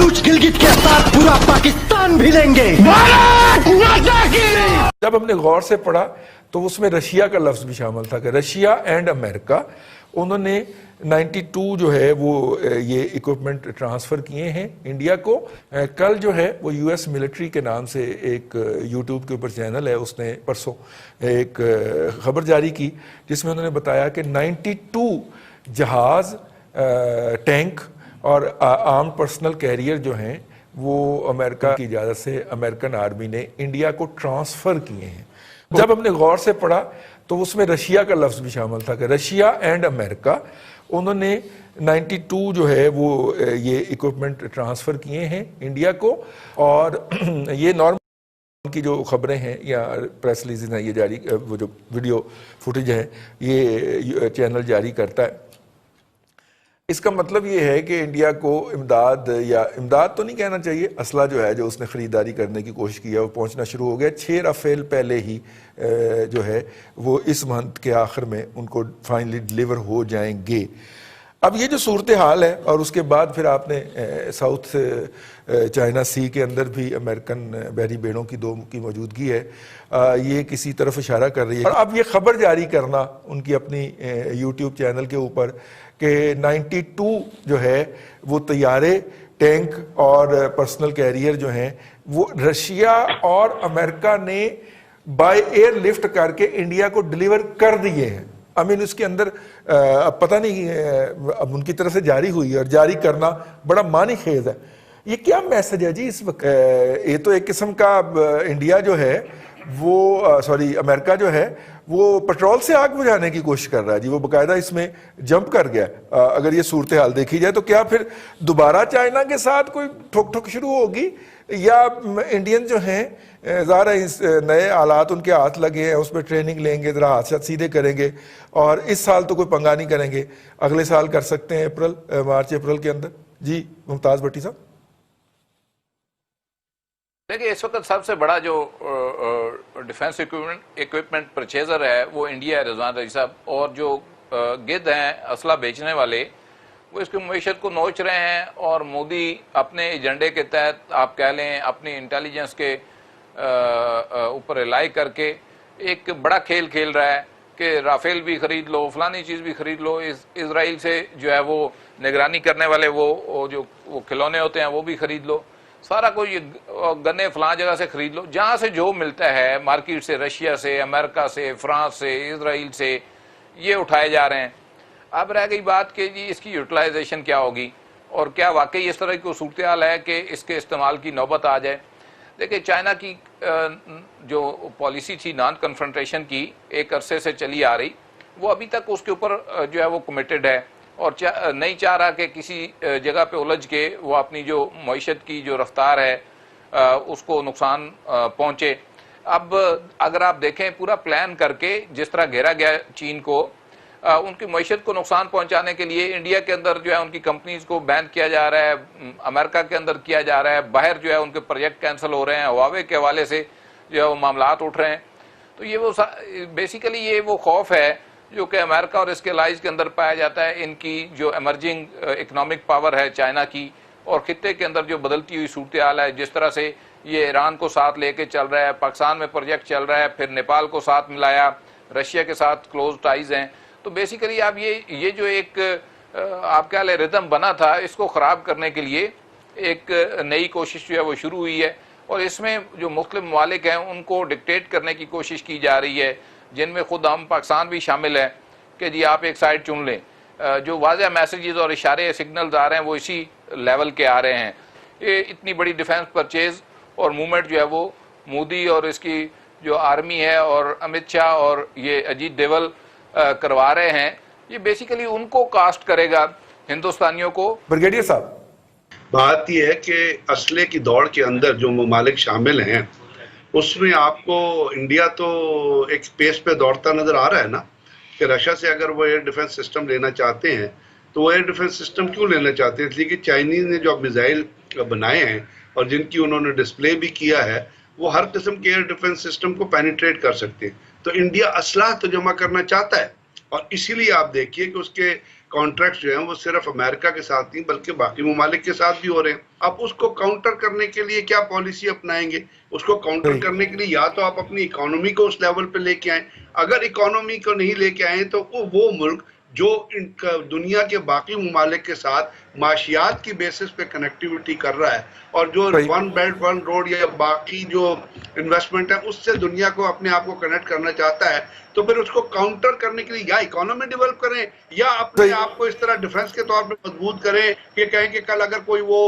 कुछ गिलगित के साथ पूरा पाकिस्तान भी लेंगे। जब हमने गौर से पढ़ा तो उसमें रशिया का लफ्ज़ भी शामिल था कि रशिया एंड अमेरिका उन्होंने 92 जो है वो ये इक्विपमेंट ट्रांसफ़र किए हैं इंडिया को। कल जो है वो यूएस मिलिट्री के नाम से एक यूट्यूब के ऊपर चैनल है, उसने परसों एक ख़बर जारी की जिसमें उन्होंने बताया कि 92 जहाज़, टैंक और आर्म्ड पर्सनल कैरियर जो हैं वो अमेरिका की इजाज़त से अमेरिकन आर्मी ने इंडिया को ट्रांसफ़र किए हैं। जब हमने गौर से पढ़ा तो उसमें रशिया का लफ्ज़ भी शामिल था कि रशिया एंड अमेरिका उन्होंने 92 जो है वो ये इक्विपमेंट ट्रांसफ़र किए हैं इंडिया को। और ये नॉर्मल की जो ख़बरें हैं या प्रेस रिलीज़ हैं ये जारी, वो जो वीडियो फुटेज है ये चैनल जारी करता है। इसका मतलब ये है कि इंडिया को इमदाद, या इमदाद तो नहीं कहना चाहिए, असला जो है जो उसने ख़रीदारी करने की कोशिश की है वो पहुंचना शुरू हो गया। 6 राफेल पहले ही जो है वो इस मंथ के आखिर में उनको फाइनली डिलीवर हो जाएंगे। अब ये जो सूरत हाल है और उसके बाद फिर आपने साउथ चाइना सी के अंदर भी अमेरिकन बहरी बेड़ों की 2 की मौजूदगी है, ये किसी तरफ इशारा कर रही है। और अब ये ख़बर जारी करना उनकी अपनी यूट्यूब चैनल के ऊपर कि 92 जो है वो तैयारे, टैंक और पर्सनल कैरियर जो हैं वो रशिया और अमेरिका ने बाय एयर लिफ्ट करके इंडिया को डिलीवर कर दिए हैं। आई मीन उसके अंदर अब पता नहीं अब उनकी तरफ से जारी हुई है और जारी करना बड़ा मानी खेज है। ये क्या मैसेज है जी इस वक्त? ये तो एक किस्म का इंडिया जो है वो सॉरी अमेरिका जो है वो पेट्रोल से आग बुझाने की कोशिश कर रहा है जी, वो बाकायदा इसमें जंप कर गया। अगर ये सूरत हाल देखी जाए तो क्या फिर दोबारा चाइना के साथ कोई ठोक ठोक शुरू होगी, या इंडियन जो हैं ज़ाहिर है इस नए हालात उनके हाथ लगे हैं, उसमें ट्रेनिंग लेंगे, ज़रा हाथ साथ सीधे करेंगे और इस साल तो कोई पंगा नहीं करेंगे, अगले साल कर सकते हैं मार्च अप्रैल के अंदर। जी मुमताज़ भट्टी साहब। देखिए इस वक्त सबसे बड़ा जो डिफेंस इक्विपमेंट परचेजर है वो इंडिया है रिजवान रईस साहब, और जो गिद्ध हैं असला बेचने वाले वो इसकी मईशत को नोच रहे हैं। और मोदी अपने एजेंडे के तहत आप कह लें अपनी इंटेलिजेंस के ऊपर रिलाई करके एक बड़ा खेल खेल रहा है कि राफेल भी ख़रीद लो, फलानी चीज़ भी ख़रीद लो, इसराइल से जो है वो निगरानी करने वाले वो जो वो खिलौने होते हैं वो भी ख़रीद लो, सारा कुछ गन्ने फलां जगह से ख़रीद लो, जहाँ से जो मिलता है मार्केट से, रशिया से, अमेरिका से, फ्रांस से, इसराइल से ये उठाए जा रहे हैं। अब रह गई बात कि जी इसकी यूटिलाइजेशन क्या होगी और क्या वाकई इस तरह की सूरत हाल है कि इसके इस्तेमाल की नौबत आ जाए। देखिए चाइना की जो पॉलिसी थी नॉन कन्फ्रंटेशन की एक अरसे से चली आ रही, वो अभी तक उसके ऊपर जो है वो कमिटेड है और नहीं चाह रहा कि किसी जगह पे उलझ के वो अपनी जो मईशत की जो रफ्तार है उसको नुकसान पहुँचे। अब अगर आप देखें पूरा प्लान करके जिस तरह घेरा गया चीन को, उनकी मईशत को नुकसान पहुंचाने के लिए इंडिया के अंदर जो है उनकी कंपनीज को बैन किया जा रहा है, अमेरिका के अंदर किया जा रहा है, बाहर जो है उनके प्रोजेक्ट कैंसिल हो रहे हैं, हुआवे के हवाले से जो है वो मामलात उठ रहे हैं। तो ये वो बेसिकली ये वो खौफ है जो कि अमेरिका और इसके लाइज के अंदर पाया जाता है। इनकी जो एमर्जिंग इकनॉमिक पावर है चाइना की, और खित्ते के अंदर जो बदलती हुई सूरत हाल है, जिस तरह से ये ईरान को साथ लेके चल रहा है, पाकिस्तान में प्रोजेक्ट चल रहा है, फिर नेपाल को साथ मिलाया, रशिया के साथ क्लोज टाइज हैं। तो बेसिकली आप ये जो एक आप क्या ले रिदम बना था, इसको ख़राब करने के लिए एक नई कोशिश जो है वो शुरू हुई है। और इसमें जो मुख्तलिफ ममालिक हैं उनको डिक्टेट करने की कोशिश की जा रही है, जिनमें खुद हम पाकिस्तान भी शामिल है कि जी आप एक साइड चुन लें। जो वाज़ह मैसेजेस और इशारे सिग्नल्स आ रहे हैं वो इसी लेवल के आ रहे हैं। ये इतनी बड़ी डिफेंस परचेज और मूवमेंट जो है वो मोदी और इसकी जो आर्मी है और अमित शाह और ये अजीत डोभाल करवा रहे हैं, ये बेसिकली उनको कास्ट करेगा हिंदुस्तानियों को। ब्रिगेडियर साहब, बात यह है कि असले की दौड़ के अंदर जो ममालिक शामिल हैं उसमें आपको इंडिया तो एक स्पेस पे दौड़ता नजर आ रहा है ना, कि रशिया से अगर वो एयर डिफेंस सिस्टम लेना चाहते हैं तो वो एयर डिफेंस सिस्टम क्यों लेना चाहते हैं? इसलिए कि चाइनीज ने जो मिसाइल बनाए हैं और जिनकी उन्होंने डिस्प्ले भी किया है वो हर किस्म के एयर डिफेंस सिस्टम को पेनिट्रेट कर सकते हैं। तो इंडिया असलाह तो जमा करना चाहता है, اور اسی لیے آپ دیکھیے کہ اس کے کانٹریکٹ جو ہیں وہ صرف امریکہ کے ساتھ نہیں بلکہ باقی ممالک کے ساتھ بھی ہو رہے ہیں. آپ اس کو کاؤنٹر کرنے کے لیے کیا پالیسی اپنائیں گے؟ اس کو کاؤنٹر کرنے کے لیے یا تو آپ اپنی اکانومی کو اس لیول پہ لے کے آئیں. اگر اکانومی کو نہیں لے کے آئیں تو وہ ملک جو دنیا کے باقی ممالک کے ساتھ معاشیات کی بیسس پہ کنیکٹیوٹی کر رہا ہے اور جو ون بیلٹ ون روڈ یا باقی جو انویسٹمنٹ ہے اس سے دنیا کو اپنے آپ کو کنیکٹ کرنا چاہتا ہے, تو پھر اس کو کاؤنٹر کرنے کے لیے یا اکانومی ڈیولپ کریں یا اپنے آپ کو اس طرح ڈیفنس کے طور پہ مضبوط کریں کہ کہیں کہ کل اگر کوئی وہ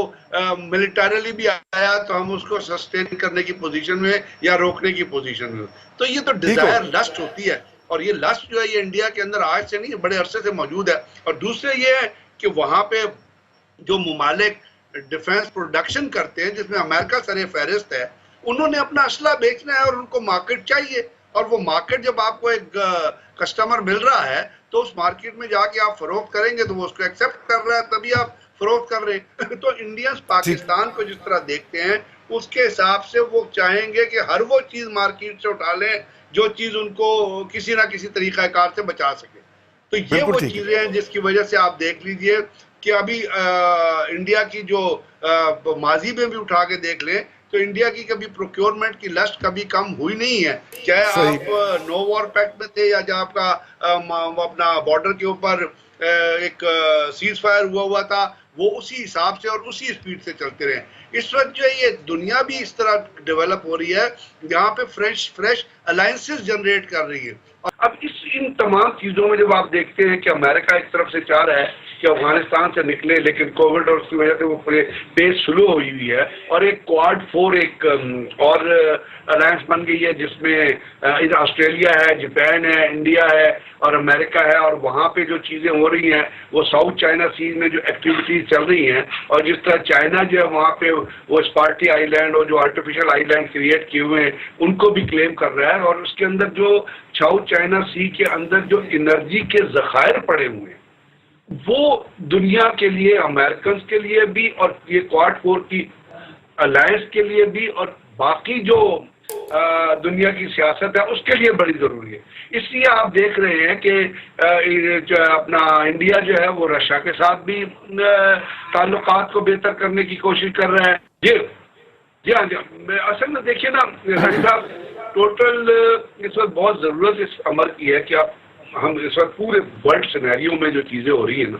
ملٹریلی بھی آیا تو ہم اس کو سسٹین کرنے کی پوزیشن میں یا روکنے کی پوزیشن میں. تو یہ تو ڈیزائر لسٹ ہوتی ہے, اور یہ لسٹ جو ہے یہ انڈیا کے اندر آج سے نہیں بڑے عرصے سے موجود ہے. اور دوسرے یہ ہے کہ وہاں پہ جو ممالک ڈیفنس پروڈکشن کرتے ہیں جس میں امریکہ سر فہرست ہے, انہوں نے اپنا اسلحہ بیچنا ہے اور ان کو مارکیٹ چاہیے, اور وہ مارکیٹ جب آپ کو ایک کسٹمر مل رہا ہے تو اس مارکیٹ میں جا کے آپ فروخت کریں گے تو وہ اس کو ایکسیپٹ کر رہا ہے, تبھی آپ فروخت کر رہے ہیں. تو انڈینز پاکستان کو جس طرح دیکھتے ہیں اس کے حساب سے وہ چاہیں گے کہ ہر وہ چیز مارکیٹ سے اٹھا لیں جو چیز ان کو کسی نہ کسی طریقہ کار سے بچا سکے. تو یہ وہ چیزیں ہیں جس کی وجہ سے آپ دیکھ لیجئے کہ ابھی انڈیا کی جو ماضی میں بھی اٹھا کے دیکھ لیں تو انڈیا کی کبھی پروکیورمنٹ کی لسٹ کبھی کم ہوئی نہیں ہے, چاہے آپ نو وار پیکٹ میں تھے یا جب آپ کا اپنا بارڈر کے اوپر ایک سیز فائر ہوا تھا, وہ اسی حساب سے اور اسی اسپیڈ سے چلتے رہے. اس وقت جو ہے یہ دنیا بھی اس طرح ڈیولپ ہو رہی ہے جہاں پہ فریش الائنسز جنریٹ کر رہی ہے. اب ان تمام چیزوں میں جب آپ دیکھتے ہیں کہ امریکہ ایک طرف سے چاہ رہا ہے کہ افغانستان سے نکلے, لیکن کووڈ اور اس کی وجہ سے وہ پورے پیس سلو ہوئی ہے, اور ایک کوڈ 4 ایک اور الائنس بن گئی ہے جس میں آسٹریلیا ہے, جاپان ہے, انڈیا ہے اور امریکہ ہے, اور وہاں پہ جو چیزیں ہو رہی ہیں وہ ساؤتھ چائنا سی میں جو ایکٹیویٹیز چل رہی ہیں, اور جس طرح چائنا جو ہے وہاں پہ وہ اسپارٹی آئی لینڈ اور جو آرٹیفیشل آئی لینڈ کریٹ کیے ہوئے ہیں ان کو بھی کلیم کر رہا ہے, اور اس کے اندر جو ساؤتھ چائنا سی کے اندر جو انرجی کے ذخائر پڑے ہوئے ہیں وہ دنیا کے لیے, امریکنز کے لیے بھی اور یہ کوڈ 4 کی الائنس کے لیے بھی اور باقی جو دنیا کی سیاست ہے اس کے لیے بڑی ضروری ہے. اس لیے آپ دیکھ رہے ہیں کہ اپنا انڈیا جو ہے وہ رشیا کے ساتھ بھی تعلقات کو بہتر کرنے کی کوشش کر رہا ہے. جی ہاں اصل میں دیکھیے نا صاحب, ٹوٹل اس وقت بہت ضرورت اس امر کی ہے کہ ہم اس وقت پورے ورلڈ سینیریو میں جو چیزیں ہو رہی ہیں نا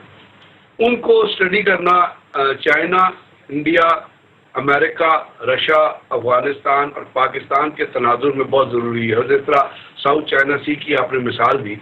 ان کو اسٹڈی کرنا چائنا, انڈیا, امریکہ, رشیا, افغانستان اور پاکستان کے تناظر میں بہت ضروری ہے. اور جس طرح ساؤتھ چائنا سی کی آپ نے مثال دی